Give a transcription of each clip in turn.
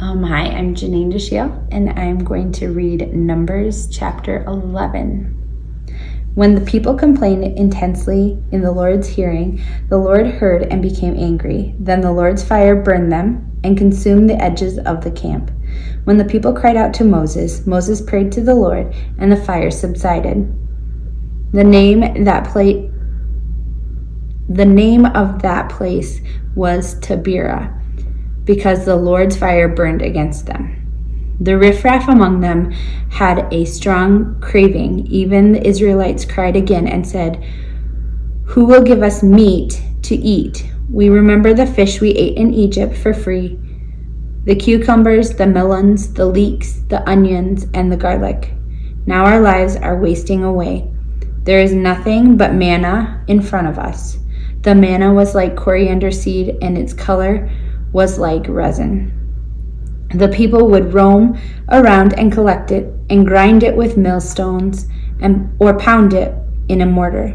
Hi, I'm Janine Deshiel, and I'm going to read Numbers chapter 11. When the people complained intensely in the Lord's hearing, the Lord heard and became angry. Then the Lord's fire burned them and consumed the edges of the camp. When the people cried out to Moses, Moses prayed to the Lord, and the fire subsided. The name of that place was Taberah, because the Lord's fire burned against them. The riffraff among them had a strong craving. Even the Israelites cried again and said, "Who will give us meat to eat? We remember the fish we ate in Egypt for free, the cucumbers, the melons, the leeks, the onions, and the garlic. Now our lives are wasting away. There is nothing but manna in front of us." The manna was like coriander seed, and its color was like resin. The people would roam around and collect it and grind it with millstones or pound it in a mortar.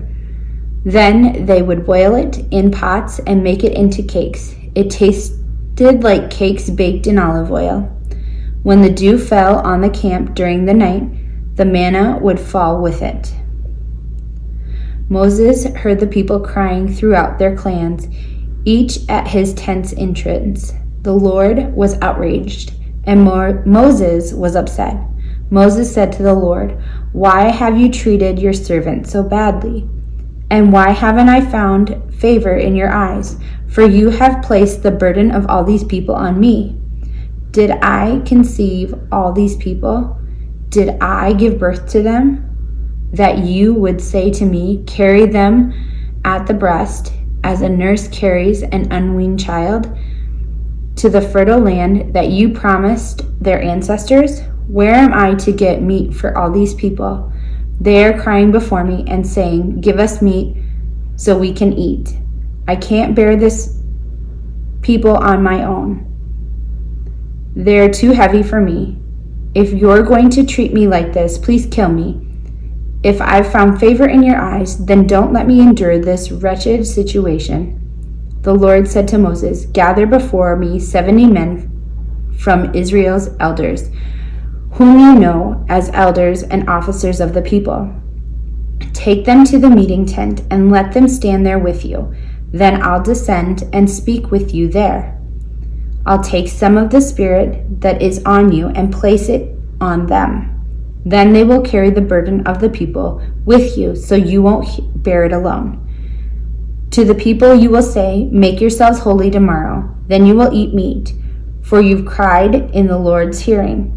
Then they would boil it in pots and make it into cakes. It tasted like cakes baked in olive oil. When the dew fell on the camp during the night, the manna would fall with it. Moses heard the people crying throughout their clans, each at his tent's entrance. The Lord was outraged, and Moses was upset. Moses said to the Lord, "Why have you treated your servant so badly? And why haven't I found favor in your eyes? For you have placed the burden of all these people on me. Did I conceive all these people? Did I give birth to them? That you would say to me, 'Carry them at the breast, as a nurse carries an unweaned child, to the fertile land that you promised their ancestors?' Where am I to get meat for all these people? They are crying before me and saying, 'Give us meat so we can eat.' I can't bear this people on my own. They're too heavy for me. If you're going to treat me like this, please kill me. If I've found favor in your eyes, then don't let me endure this wretched situation." The Lord said to Moses, "Gather before me 70 men from Israel's elders, whom you know as elders and officers of the people. Take them to the meeting tent and let them stand there with you. Then I'll descend and speak with you there. I'll take some of the Spirit that is on you and place it on them. Then they will carry the burden of the people with you, so you won't bear it alone. To the people you will say, 'Make yourselves holy tomorrow.' Then you will eat meat, for you've cried in the Lord's hearing.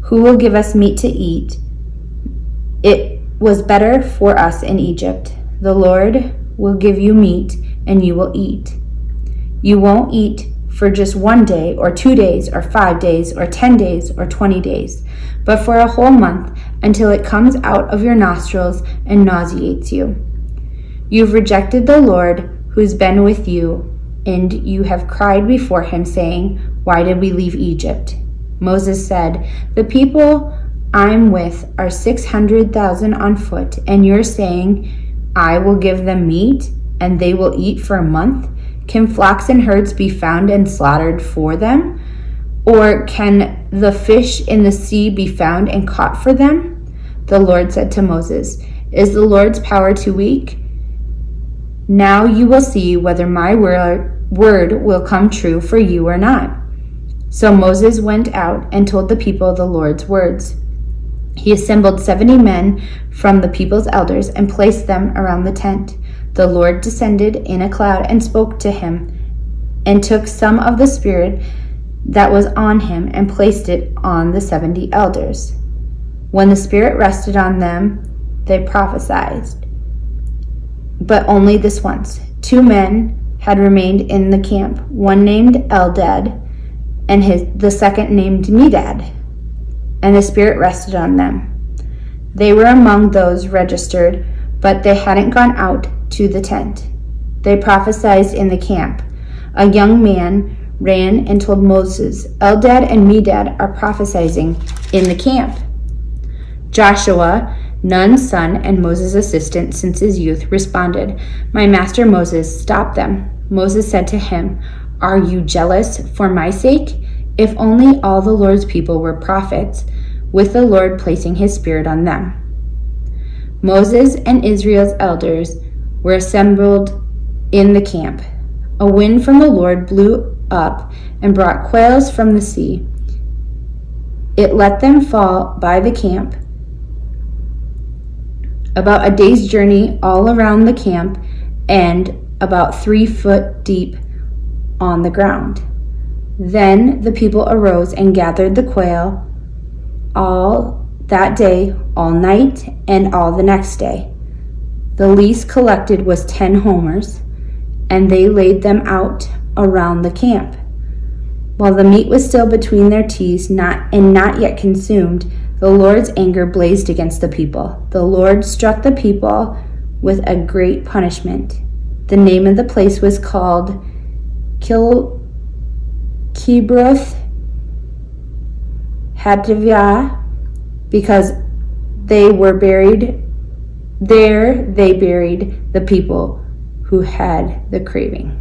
'Who will give us meat to eat? It was better for us in Egypt.' The Lord will give you meat, and you will eat. You won't eat for just 1 day or 2 days or 5 days or 10 days or 20 days, but for a whole month, until it comes out of your nostrils and nauseates you. You've rejected the Lord who's been with you, and you have cried before him, saying, 'Why did we leave Egypt?'" Moses said, "The people I'm with are 600,000 on foot, and you're saying, 'I will give them meat, and they will eat for a month'? Can flocks and herds be found and slaughtered for them? Or can the fish in the sea be found and caught for them?" The Lord said to Moses, "Is the Lord's power too weak? Now you will see whether my word will come true for you or not." So Moses went out and told the people the Lord's words. He assembled 70 men from the people's elders and placed them around the tent. The Lord descended in a cloud and spoke to him, and took some of the Spirit that was on him and placed it on the 70 elders. When the Spirit rested on them, they prophesied. But only this once. 2 men had remained in the camp, one named Eldad and the second named Medad, and the Spirit rested on them. They were among those registered, but they hadn't gone out to the tent. They prophesied in the camp. A young man ran and told Moses, "Eldad and Medad are prophesying in the camp." Joshua, Nun's son and Moses' assistant since his youth, responded, "My master Moses, stop them." Moses said to him, "Are you jealous for my sake? If only all the Lord's people were prophets, with the Lord placing his Spirit on them. Moses and Israel's elders were assembled in the camp. A wind from the Lord blew up and brought quails from the sea. It let them fall by the camp, about a day's journey all around the camp, and about 3 foot deep on the ground. Then the people arose and gathered the quail all that day, all night, and all the next day. The least collected was 10 homers, and they laid them out around the camp. While the meat was still between their teeth, not yet consumed, the Lord's anger blazed against the people. The Lord struck the people with a great punishment. The name of the place was called Kibroth Hattaavah, because they buried the people who had the craving.